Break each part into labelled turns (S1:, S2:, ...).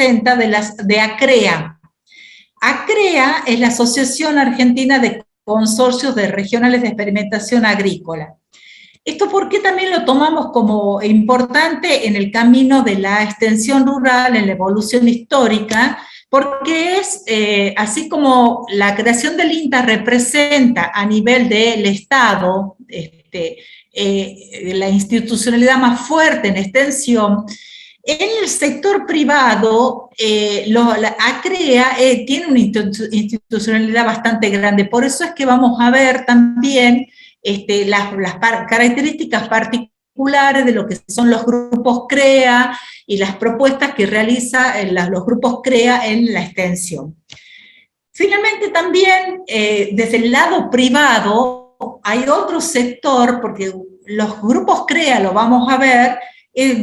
S1: de ACREA. ACREA es la Asociación Argentina de Consorcios de Regionales de Experimentación Agrícola. Esto porque también lo tomamos como importante en el camino de la extensión rural, en la evolución histórica, porque es, así como la creación del INTA representa a nivel del Estado la institucionalidad más fuerte en extensión, en el sector privado, la ACREA tiene una institucionalidad bastante grande, por eso es que vamos a ver también las características particulares de lo que son los grupos CREA y las propuestas que realizan los grupos CREA en la extensión. Finalmente también, desde el lado privado, hay otro sector, porque los grupos CREA, lo vamos a ver,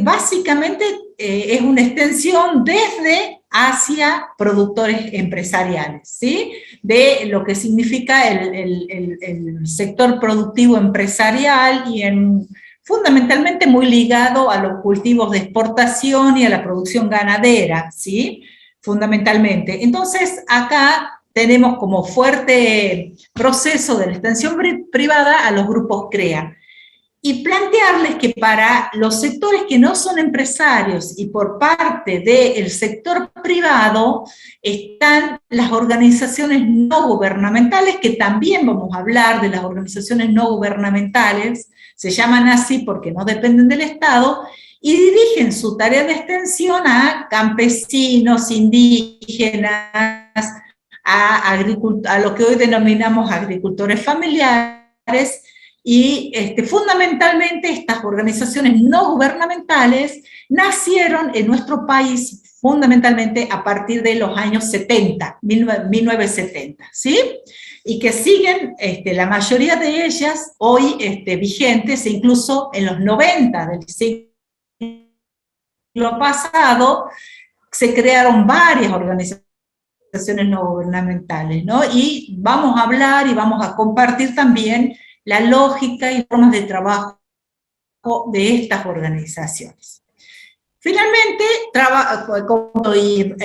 S1: básicamente es una extensión desde hacia productores empresariales, ¿sí? De lo que significa el sector productivo empresarial y fundamentalmente muy ligado a los cultivos de exportación y a la producción ganadera, ¿sí? Fundamentalmente. Entonces, acá tenemos como fuerte proceso de la extensión privada a los grupos CREA. Y plantearles que para los sectores que no son empresarios y por parte del sector privado están las organizaciones no gubernamentales, que también vamos a hablar de las organizaciones no gubernamentales, se llaman así porque no dependen del Estado, y dirigen su tarea de extensión a campesinos, indígenas, a lo que hoy denominamos agricultores familiares. Y fundamentalmente estas organizaciones no gubernamentales nacieron en nuestro país fundamentalmente a partir de los años 70, 1970, ¿sí? Y que siguen, la mayoría de ellas hoy vigentes, e incluso en los 90 del siglo pasado se crearon varias organizaciones no gubernamentales, ¿no? Y vamos a hablar y vamos a compartir también la lógica y formas de trabajo de estas organizaciones. Finalmente,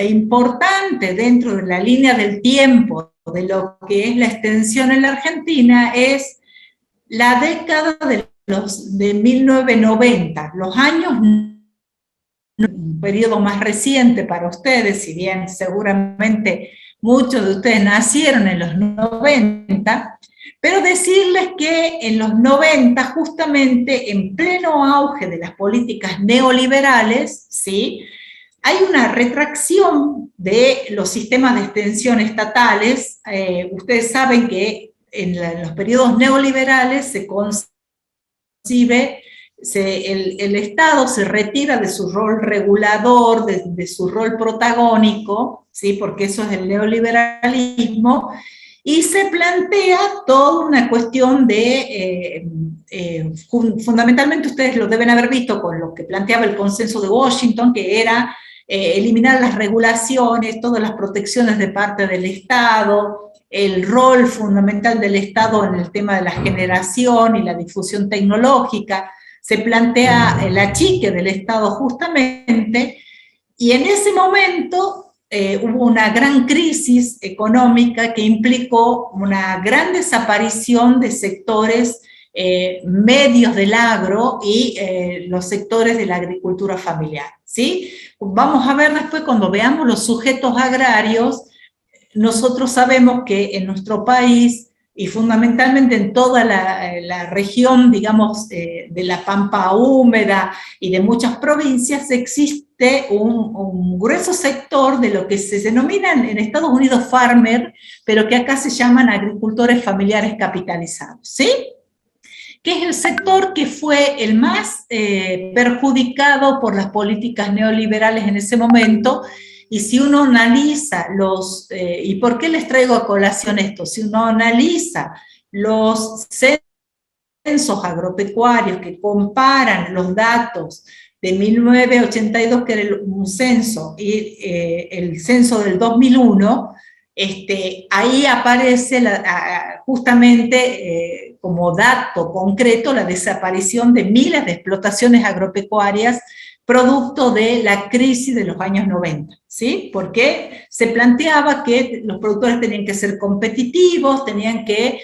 S1: importante dentro de la línea del tiempo de lo que es la extensión en la Argentina es la década de 1990, los años, un periodo más reciente para ustedes, si bien seguramente muchos de ustedes nacieron en los 90, pero decirles que en los 90, justamente en pleno auge de las políticas neoliberales, ¿sí?, hay una retracción de los sistemas de extensión estatales. Ustedes saben que en los periodos neoliberales se concibe, el Estado se retira de su rol regulador, de su rol protagónico, ¿sí?, porque eso es el neoliberalismo, y se plantea toda una cuestión de, fundamentalmente ustedes lo deben haber visto con lo que planteaba el consenso de Washington, que era eliminar las regulaciones, todas las protecciones de parte del Estado, el rol fundamental del Estado en el tema de la generación y la difusión tecnológica, se plantea el achique del Estado justamente, y en ese momento hubo una gran crisis económica que implicó una gran desaparición de sectores medios del agro y los sectores de la agricultura familiar, ¿sí? Vamos a ver después, cuando veamos los sujetos agrarios, nosotros sabemos que en nuestro país, y fundamentalmente en toda la región, digamos, de la Pampa húmeda y de muchas provincias, existe un grueso sector de lo que se denominan en Estados Unidos farmer, pero que acá se llaman agricultores familiares capitalizados, ¿sí? Que es el sector que fue el más perjudicado por las políticas neoliberales en ese momento. Y si uno analiza ¿y por qué les traigo a colación esto? Si uno analiza los censos agropecuarios que comparan los datos de 1982, que era un censo, y el censo del 2001, ahí aparece justamente como dato concreto la desaparición de miles de explotaciones agropecuarias producto de la crisis de los años 90, ¿sí? Porque se planteaba que los productores tenían que ser competitivos, tenían que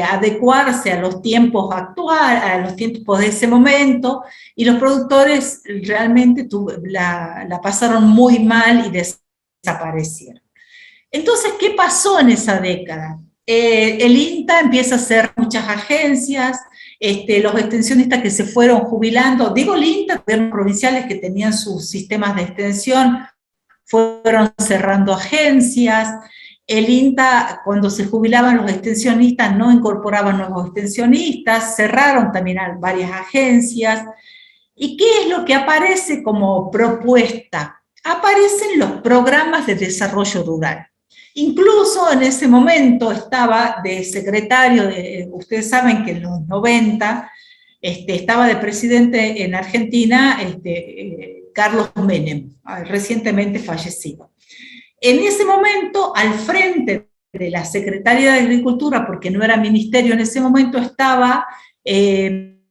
S1: adecuarse a los tiempos actuales, a los tiempos de ese momento, y los productores realmente la pasaron muy mal y desaparecieron. Entonces, ¿qué pasó en esa década? El INTA empieza a hacer muchas agencias, los extensionistas que se fueron jubilando, digo el INTA, gobiernos provinciales que tenían sus sistemas de extensión, fueron cerrando agencias. El INTA, cuando se jubilaban los extensionistas, no incorporaban nuevos extensionistas, cerraron también varias agencias. ¿Y qué es lo que aparece como propuesta? Aparecen los programas de desarrollo rural. Incluso en ese momento estaba de secretario, ustedes saben que en los 90 estaba de presidente en Argentina Carlos Menem, recientemente fallecido. En ese momento, al frente de la Secretaría de Agricultura, porque no era ministerio en ese momento, estaba en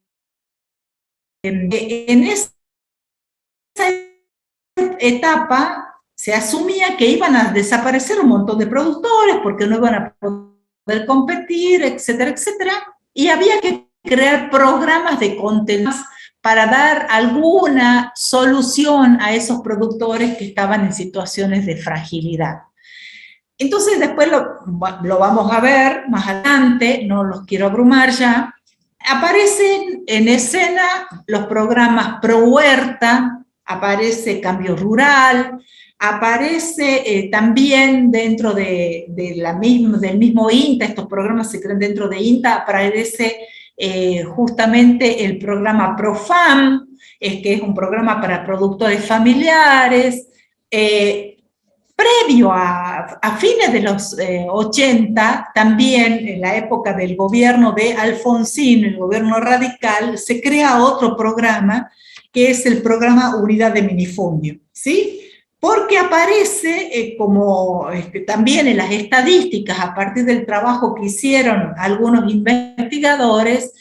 S1: esa etapa se asumía que iban a desaparecer un montón de productores porque no iban a poder competir, etcétera, etcétera, y había que crear programas de contenidos para dar alguna solución a esos productores que estaban en situaciones de fragilidad. Entonces después lo vamos a ver más adelante, no los quiero abrumar ya. Aparecen en escena los programas Pro Huerta, aparece Cambio Rural, aparece también dentro del mismo INTA, estos programas se crean dentro de INTA, aparece justamente el programa ProFam, que es un programa para productores familiares. Previo a fines de los 80, también en la época del gobierno de Alfonsín, el gobierno radical, se crea otro programa, que es el programa Unidad de Minifundio, ¿sí? Porque aparece como también en las estadísticas, a partir del trabajo que hicieron algunos investigadores,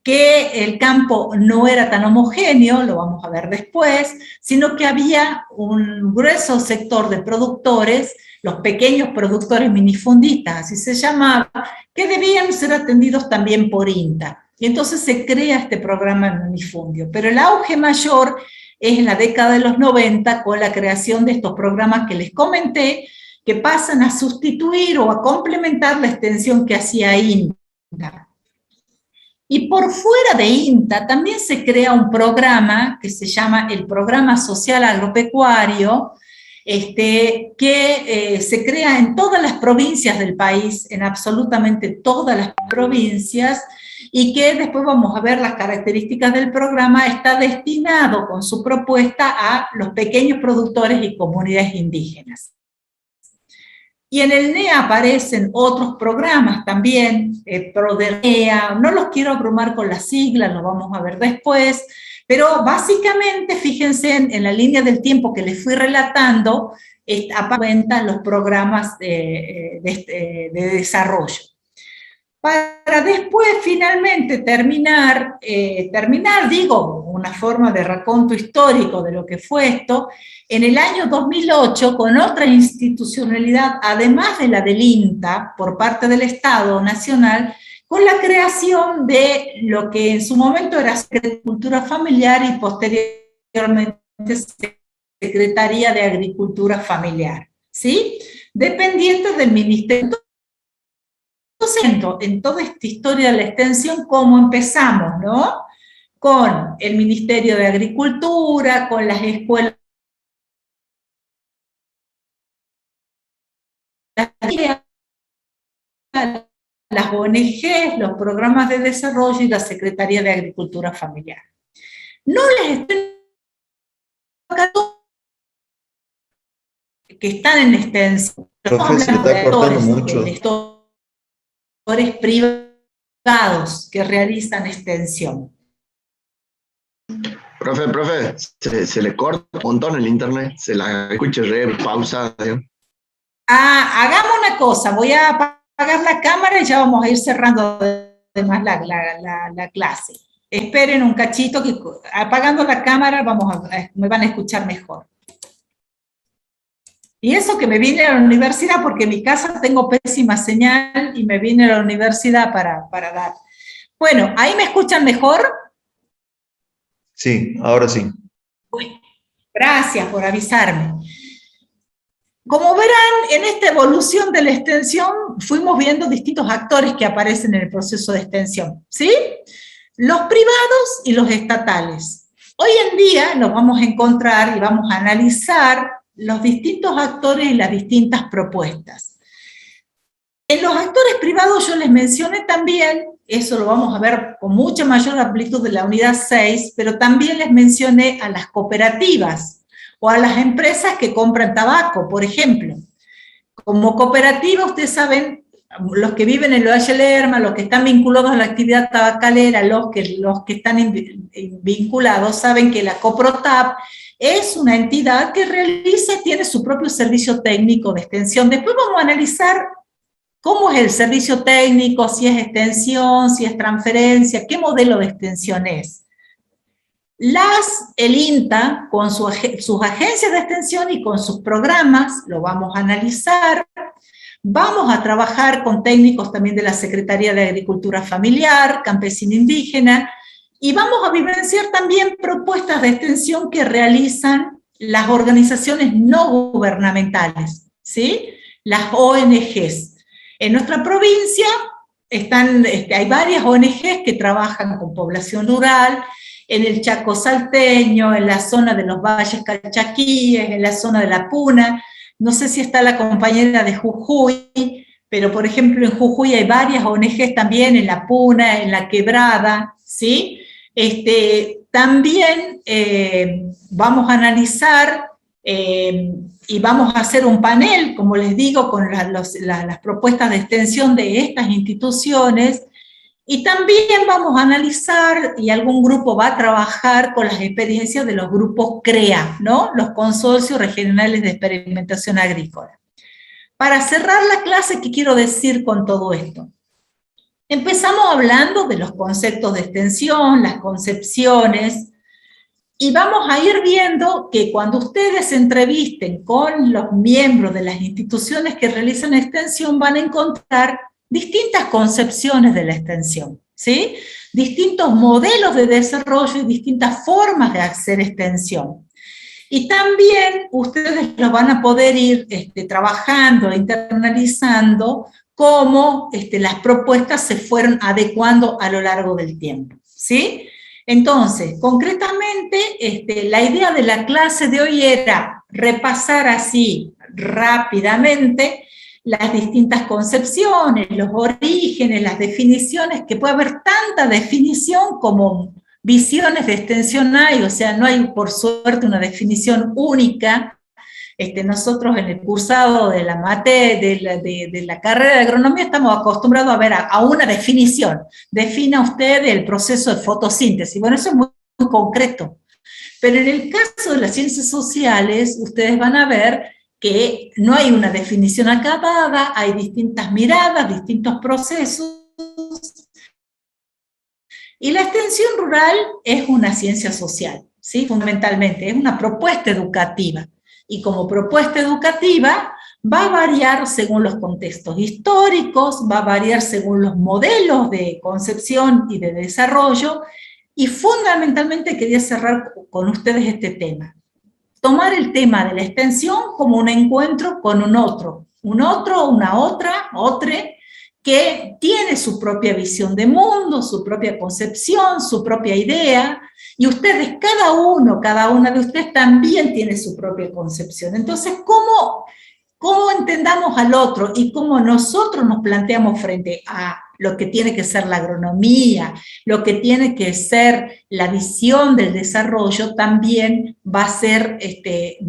S1: que el campo no era tan homogéneo, lo vamos a ver después, sino que había un grueso sector de productores, los pequeños productores minifundistas, así se llamaba, que debían ser atendidos también por INTA. Y entonces se crea este programa de minifundio. Pero el auge mayor es en la década de los 90 con la creación de estos programas que les comenté, que pasan a sustituir o a complementar la extensión que hacía INTA. Y por fuera de INTA también se crea un programa que se llama el Programa Social Agropecuario, que se crea en todas las provincias del país, en absolutamente todas las provincias, y que después vamos a ver las características del programa. Está destinado con su propuesta a los pequeños productores y comunidades indígenas. Y en el NEA aparecen otros programas también, PRODERNEA, no los quiero abrumar con las siglas, lo vamos a ver después, pero básicamente, fíjense en la línea del tiempo que les fui relatando, aparecen los programas de desarrollo. Para después finalmente terminar, digo, una forma de raconto histórico de lo que fue esto, en el año 2008, con otra institucionalidad, además de la del INTA, por parte del Estado Nacional, con la creación de lo que en su momento era Agricultura Familiar y posteriormente Secretaría de Agricultura Familiar, ¿sí? Dependiente del Ministerio. En toda esta historia de la extensión, ¿cómo empezamos, no? Con el Ministerio de Agricultura, con las escuelas, las ONGs, los programas de desarrollo y la Secretaría de Agricultura Familiar. No les estoy que están en extensión.
S2: Profe, se está cortando mucho.
S1: Sectores privados que realizan extensión.
S2: Profe, se le corta un montón el internet, se la escucha pausa.
S1: Hagamos una cosa, voy a apagar la cámara y ya vamos a ir cerrando además la clase. Esperen un cachito, que apagando la cámara me van a escuchar mejor. Y eso que me vine a la universidad, porque en mi casa tengo pésima señal y me vine a la universidad para dar. Bueno, ¿ahí me escuchan mejor?
S3: Sí, ahora sí.
S1: Uy, gracias por avisarme. Como verán, en esta evolución de la extensión fuimos viendo distintos actores que aparecen en el proceso de extensión, ¿sí? Los privados y los estatales. Hoy en día nos vamos a encontrar y vamos a analizar los distintos actores y las distintas propuestas. En los actores privados yo les mencioné también, eso lo vamos a ver con mucha mayor amplitud de la unidad 6, pero también les mencioné a las cooperativas o a las empresas que compran tabaco, por ejemplo. Como cooperativa, ustedes saben, los que viven en el Valle Lerma, los que están vinculados a la actividad tabacalera, los que están vinculados, saben que la Coprotap es una entidad que tiene su propio servicio técnico de extensión. Después vamos a analizar cómo es el servicio técnico, si es extensión, si es transferencia, qué modelo de extensión es. El INTA, con sus agencias de extensión y con sus programas, lo vamos a analizar. Vamos a trabajar con técnicos también de la Secretaría de Agricultura Familiar, Campesina Indígena, y vamos a vivenciar también propuestas de extensión que realizan las organizaciones no gubernamentales, ¿sí? Las ONGs. En nuestra provincia hay varias ONGs que trabajan con población rural, en el Chaco salteño, en la zona de los valles calchaquíes, en la zona de la Puna. No sé si está la compañera de Jujuy, pero por ejemplo en Jujuy hay varias ONGs también, en la Puna, en la Quebrada, ¿sí? También vamos a analizar y vamos a hacer un panel, como les digo, con las propuestas de extensión de estas instituciones, y también vamos a analizar, y algún grupo va a trabajar con las experiencias de los grupos CREA, ¿no? Los consorcios regionales de experimentación agrícola. Para cerrar la clase, ¿qué quiero decir con todo esto? Empezamos hablando de los conceptos de extensión, las concepciones, y vamos a ir viendo que cuando ustedes se entrevisten con los miembros de las instituciones que realizan extensión, van a encontrar distintas concepciones de la extensión, ¿sí? Distintos modelos de desarrollo y distintas formas de hacer extensión. Y también ustedes lo van a poder ir trabajando, internalizando, cómo las propuestas se fueron adecuando a lo largo del tiempo, ¿sí? Entonces, concretamente, la idea de la clase de hoy era repasar así rápidamente las distintas concepciones, los orígenes, las definiciones, que puede haber tanta definición como visiones de extensión hay, o sea, no hay por suerte una definición única. Nosotros en el cursado de la carrera de agronomía estamos acostumbrados a ver a una definición. Defina usted el proceso de fotosíntesis. Bueno, eso es muy, muy concreto. Pero en el caso de las ciencias sociales, ustedes van a ver que no hay una definición acabada, hay distintas miradas, distintos procesos. Y la extensión rural es una ciencia social, ¿sí? Fundamentalmente, es una propuesta educativa. Y como propuesta educativa va a variar según los contextos históricos, va a variar según los modelos de concepción y de desarrollo, y fundamentalmente quería cerrar con ustedes este tema. Tomar el tema de la extensión como un encuentro con un otro, una otra, que tiene su propia visión de mundo, su propia concepción, su propia idea, y ustedes, cada una de ustedes también tiene su propia concepción. Entonces, ¿cómo entendamos al otro y cómo nosotros nos planteamos frente a lo que tiene que ser la agronomía, lo que tiene que ser la visión del desarrollo, también va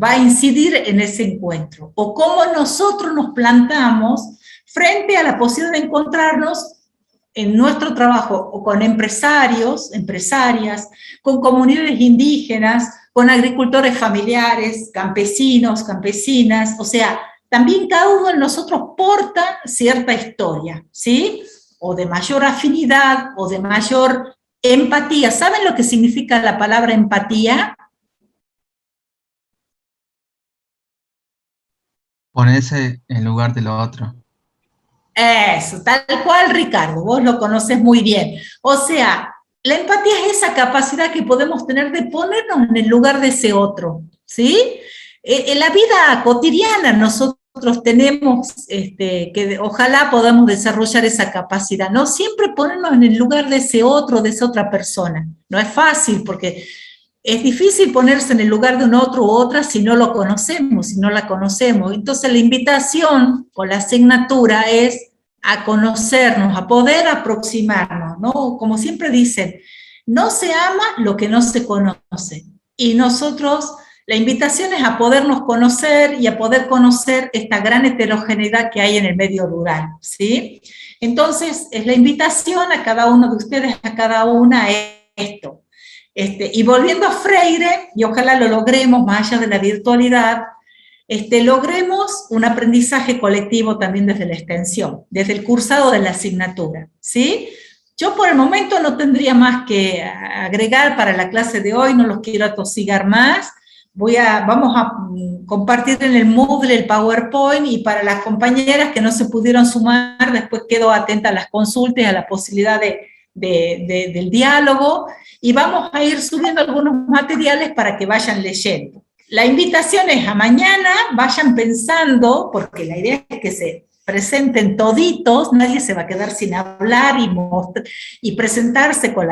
S1: a incidir en ese encuentro? O cómo nosotros nos plantamos frente a la posibilidad de encontrarnos en nuestro trabajo o con empresarios, empresarias, con comunidades indígenas, con agricultores familiares, campesinos, campesinas. O sea, también cada uno de nosotros porta cierta historia, ¿sí? O de mayor afinidad, o de mayor Empatía. ¿Saben lo que significa la palabra empatía?
S3: Ponerse en lugar de lo otro.
S1: Eso, tal cual, Ricardo, vos lo conoces muy bien. O sea, la empatía es esa capacidad que podemos tener de ponernos en el lugar de ese otro, ¿sí? En la vida cotidiana nosotros tenemos que ojalá podamos desarrollar esa capacidad, no siempre ponernos en el lugar de ese otro, de esa otra persona. No es fácil porque es difícil ponerse en el lugar de un otro u otra si no lo conocemos, si no la conocemos. Entonces la invitación o la asignatura es a conocernos, a poder aproximarnos, ¿no? Como siempre dicen, no se ama lo que no se conoce. Y nosotros, la invitación es a podernos conocer y a poder conocer esta gran heterogeneidad que hay en el medio rural, ¿sí? Entonces, es la invitación a cada uno de ustedes, a cada una, es esto. Y volviendo a Freire, y ojalá lo logremos más allá de la virtualidad, logremos un aprendizaje colectivo también desde la extensión, desde el cursado de la asignatura, ¿sí? Yo por el momento no tendría más que agregar para la clase de hoy, no los quiero atosigar más. Vamos a compartir en el Moodle el PowerPoint, y para las compañeras que no se pudieron sumar, después quedo atenta a las consultas, a la posibilidad del diálogo, y vamos a ir subiendo algunos materiales para que vayan leyendo. La invitación es a mañana, vayan pensando, porque la idea es que se presenten toditos, nadie se va a quedar sin hablar y presentarse con la